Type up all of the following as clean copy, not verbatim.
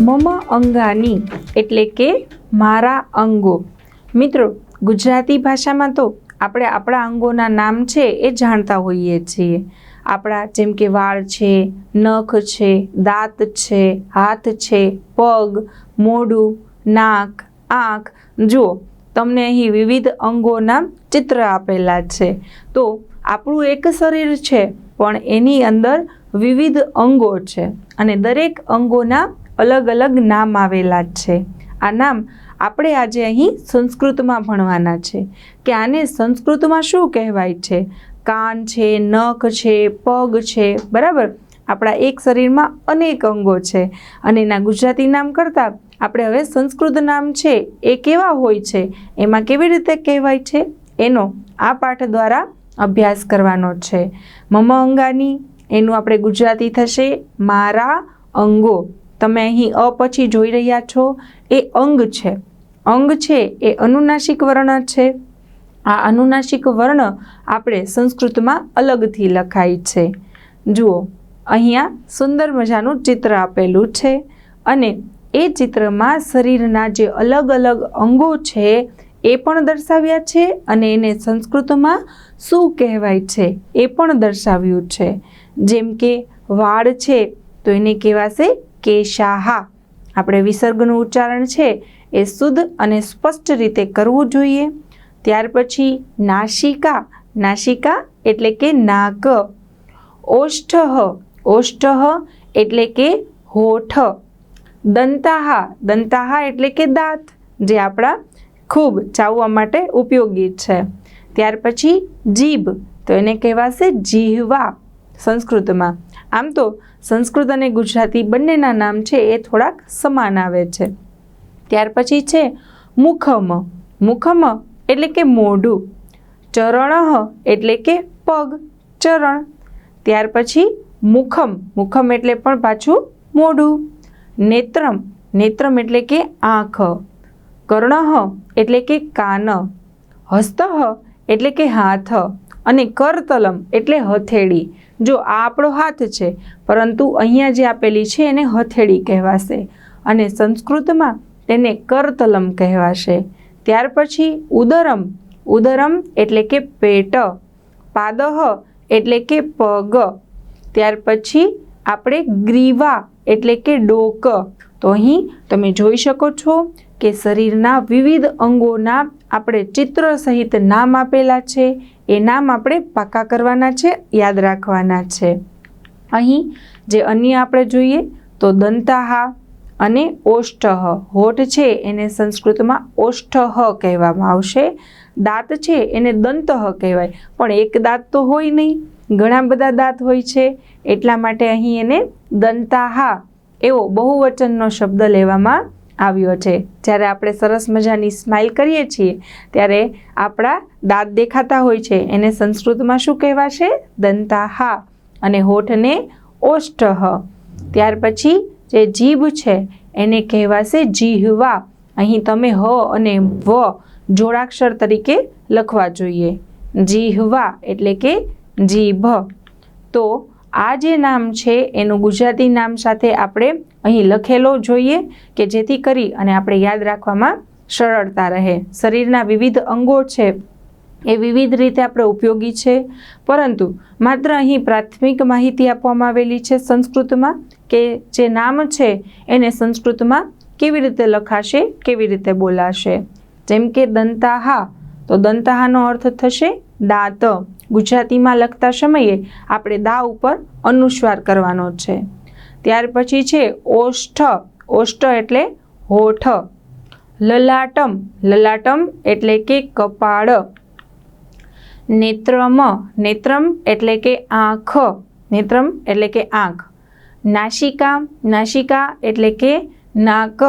મમ અંગાની એટલે કે મારા અંગો। મિત્રો, ગુજરાતી ભાષામાં તો આપણે આપણા અંગોના નામ છે એ જાણતા હોઈએ છીએ। આપણા જેમ કે વાળ છે, નખ છે, દાંત છે, હાથ છે, પગ, મોઢું, નાક, આંખ। જુઓ, તમને અહીં વિવિધ અંગોના ચિત્ર આપેલા છે। તો આપણું એક શરીર છે, પણ એની અંદર વિવિધ અંગો છે અને દરેક અંગોના અલગ અલગ નામ આવેલા છે। આ નામ આપણે આજે અહીં સંસ્કૃતમાં ભણવાના છે કે આને સંસ્કૃતમાં શું કહેવાય છે। કાન છે, નખ છે, પગ છે, બરાબર। આપણા એક શરીરમાં અનેક અંગો છે અને એના ગુજરાતી નામ કરતાં આપણે હવે સંસ્કૃત નામ છે એ કેવા હોય છે, એમાં કેવી રીતે કહેવાય છે, એનો આ પાઠ દ્વારા અભ્યાસ કરવાનો છે। મમ અંગાની એનું આપણે ગુજરાતી થશે મારા અંગો। તમે અહીં અ પછી જોઈ રહ્યા છો એ અંગ છે। અંગ છે એ અનુનાસિક વર્ણ છે। આ અનુનાસિક વર્ણ આપણે સંસ્કૃતમાં અલગથી લખાય છે। જુઓ, અહીંયા સુંદર મજાનું ચિત્ર આપેલું છે અને એ ચિત્રમાં શરીરના જે અલગ અલગ અંગો છે એ પણ દર્શાવ્યા છે અને એને સંસ્કૃતમાં શું કહેવાય છે એ પણ દર્શાવ્યું છે। જેમ કે વાળ છે તો એને કહેવાશે કેશાહા। આપણે વિસર્ગનું ઉચ્ચારણ છે એ શુદ્ધ અને સ્પષ્ટ રીતે કરવું જોઈએ। ત્યાર પછી નાસિકા, નાસિકા એટલે કે નાક। ઓષ્ઠઃ, ઓષ્ઠઃ એટલે કે હોઠ। દંતાહા, દંતાહા એટલે કે દાંત, જે આપણા ખૂબ ચાવવા માટે ઉપયોગી છે। ત્યાર પછી જીભ, તો એને કહેવાશે જીહવા સંસ્કૃતમાં। આમ તો સંસ્કૃત અને ગુજરાતી બંનેના નામ છે એ થોડાક સમાન આવે છે। ત્યાર પછી છે મુખમ, મુખમ એટલે કે મોઢું। ચરણઃ એટલે કે પગ, ચરણ। ત્યાર પછી મુખમ, મુખમ એટલે પણ પાછું મોઢું। નેત્રમ, નેત્રમ એટલે કે આંખ। કર્ણઃ એટલે કે કાન। હસ્તઃ એટલે કે હાથ અને કરતલમ એટલે હથેળી। જો આ આપણો હાથ છે, પરંતુ અહીંયા જે આપેલી છે એને હથેળી કહેવાશે અને સંસ્કૃતમાં તેને કરતલમ કહેવાશે। ત્યાર પછી ઉદરમ, ઉદરમ એટલે કે પેટ। પાદઃ એટલે કે પગ। ત્યાર પછી આપણે ગ્રીવા એટલે કે ડોક। તો અહીં તમે જોઈ શકો છો કે શરીરના વિવિધ અંગોના આપણે ચિત્ર સહિત નામ આપેલા છે। એ નામ આપણે પાકા કરવાના છે, યાદ રાખવાના છે। અહીં જે અન્ય આપણે જોઈએ તો દંતાહા અને ઓષ્ઠઃ। હોઠ છે એને સંસ્કૃતમાં ઓષ્ઠઃ કહેવામાં આવશે। દાંત છે એને દંતઃ કહેવાય, પણ એક દાંત તો હોય નહીં, ઘણા બધા દાંત હોય છે, એટલા માટે અહીં એને દંતાહા એવો બહુવચનનો શબ્દ લેવામાં આવ્યો છે। જ્યારે આપણે સરસ મજાની સ્માઇલ કરીએ છીએ ત્યારે આપણા દાંત દેખાતા હોય છે, એને સંસ્કૃતમાં શું કહેવાશે? દંતાહા। અને હોઠને ઓષ્ઠઃ। ત્યાર પછી જે જીભ છે એને કહેવાશે જીહવા। અહીં તમે હ અને વ જોડાક્ષર તરીકે લખવા જોઈએ। જીહવા એટલે કે જીભ। તો આ જે નામ છે એનું ગુજરાતી નામ સાથે આપણે અહીં લખેલો જોઈએ કે જેથી કરી અને આપણે યાદ રાખવામાં સરળતા રહે। શરીરના વિવિધ અંગો છે એ વિવિધ રીતે આપણે ઉપયોગી છે, પરંતુ માત્ર અહીં પ્રાથમિક માહિતી આપવામાં આવેલી છે સંસ્કૃતમાં કે જે નામ છે એને સંસ્કૃતમાં કેવી રીતે લખાશે, કેવી રીતે બોલાશે। જેમ કે દંતાહા, તો દંતાહાનો અર્થ થશે દાંત। ગુજરાતીમાં લખતા સમયે આપણે દા ઉપર અનુસ્વાર કરવાનો છે। ત્યાર પછી છે ઓષ્ઠ, ઓષ્ઠ એટલે હોઠ। લલાટમ, લલાટમ એટલે કે કપાળ। નેત્રમ, નેત્રમ એટલે કે આંખ, નેત્રમ એટલે કે આંખ। નાસિકા, નાસિકા એટલે કે નાક।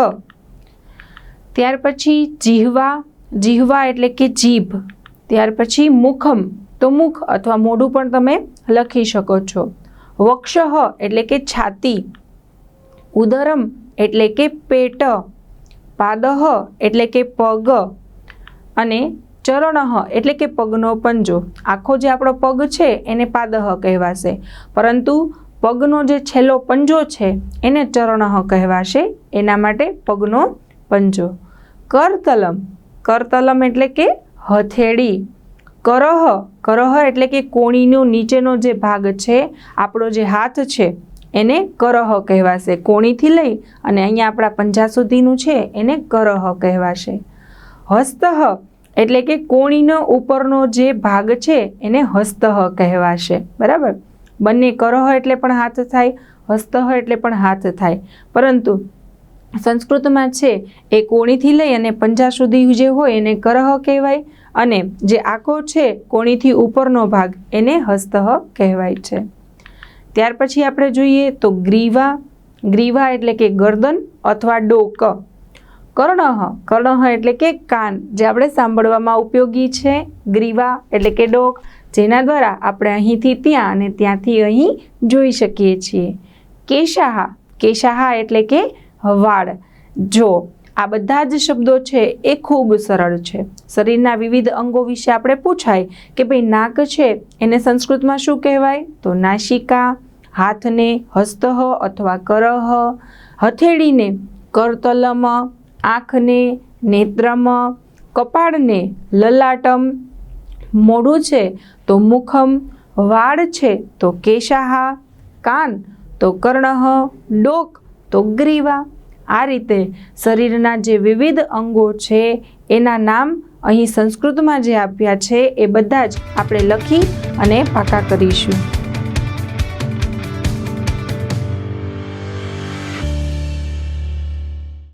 ત્યાર પછી જીહવા, જીહવા એટલે કે જીભ। ત્યાર પછી મુખમ, તો મુખ અથવા મોઢું પણ તમે લખી શકો છો। વક્ષઃ એટલે કે છાતી। ઉદરમ એટલે કે પેટ। પાદઃ એટલે કે પગ અને ચરણઃ એટલે કે પગનો પંજો। આખો જે આપણો પગ છે એને પાદઃ કહેવાશે, પરંતુ પગનો જે છેલ્લો પંજો છે એને ચરણઃ કહેવાશે, એના માટે પગનો પંજો. કરતલમ, કરતલમ એટલે કે હથેળી. કરહ, કરહ એટલે કે કોણીનો નીચેનો જે ભાગ છે, આપણો જે હાથ છે એને કરહ કહેવાશે. કોણીથી લઈ અને અહીંયા આપણા પંજા સુધીનું છે એને કરહ કહેવાશે. હસ્તઃ એટલે કે કોણીનો ઉપરનો જે ભાગ છે એને હસ્તઃ કહેવાશે. બરાબર, બંને કરહ એટલે પણ હાથ થાય, હસ્તઃ એટલે પણ હાથ થાય, પરંતુ સંસ્કૃતમાં છે એ કોણીથી લઈ અને પંજા સુધી જે હોય એને કરહ કહેવાય, અને જે આખો છે કોણીથી ઉપરનો ભાગ એને હસ્તઃ કહેવાય છે. ત્યાર પછી આપણે જોઈએ તો ગ્રીવા. ગ્રીવા એટલે કે ગરદન અથવા ડોક. કર્ણઃ, કર્ણઃ એટલે કે કાન, જે આપણે સાંભળવામાં ઉપયોગી છે. ગ્રીવા એટલે કે ડોક, જેના દ્વારા આપણે અહીંથી ત્યાં અને ત્યાંથી અહીં જોઈ શકીએ છીએ. કેશાહા, કેશાહા એટલે કે વાળ. જો આ બધા જ શબ્દો છે એ ખૂબ સરળ છે. શરીરના વિવિધ અંગો વિશે આપણે પૂછાય કે ભાઈ નાક છે એને સંસ્કૃતમાં શું કહેવાય, તો નાસિકા. હાથને હસ્તઃ અથવા કરહ, હથેળીને કરતલમ, આંખને નેત્રમ, કપાળને લલાટમ, મોઢું છે તો મુખમ, વાળ છે તો કેશાહા, કાન તો કર્ણઃ, ડોક તો ગ્રીવા. આ રીતે શરીરના જે વિવિધ અંગો છે એના નામ અહીં સંસ્કૃતમાં જે આપ્યા છે એ બધા જ આપણે લખી અને પાકા કરીશું.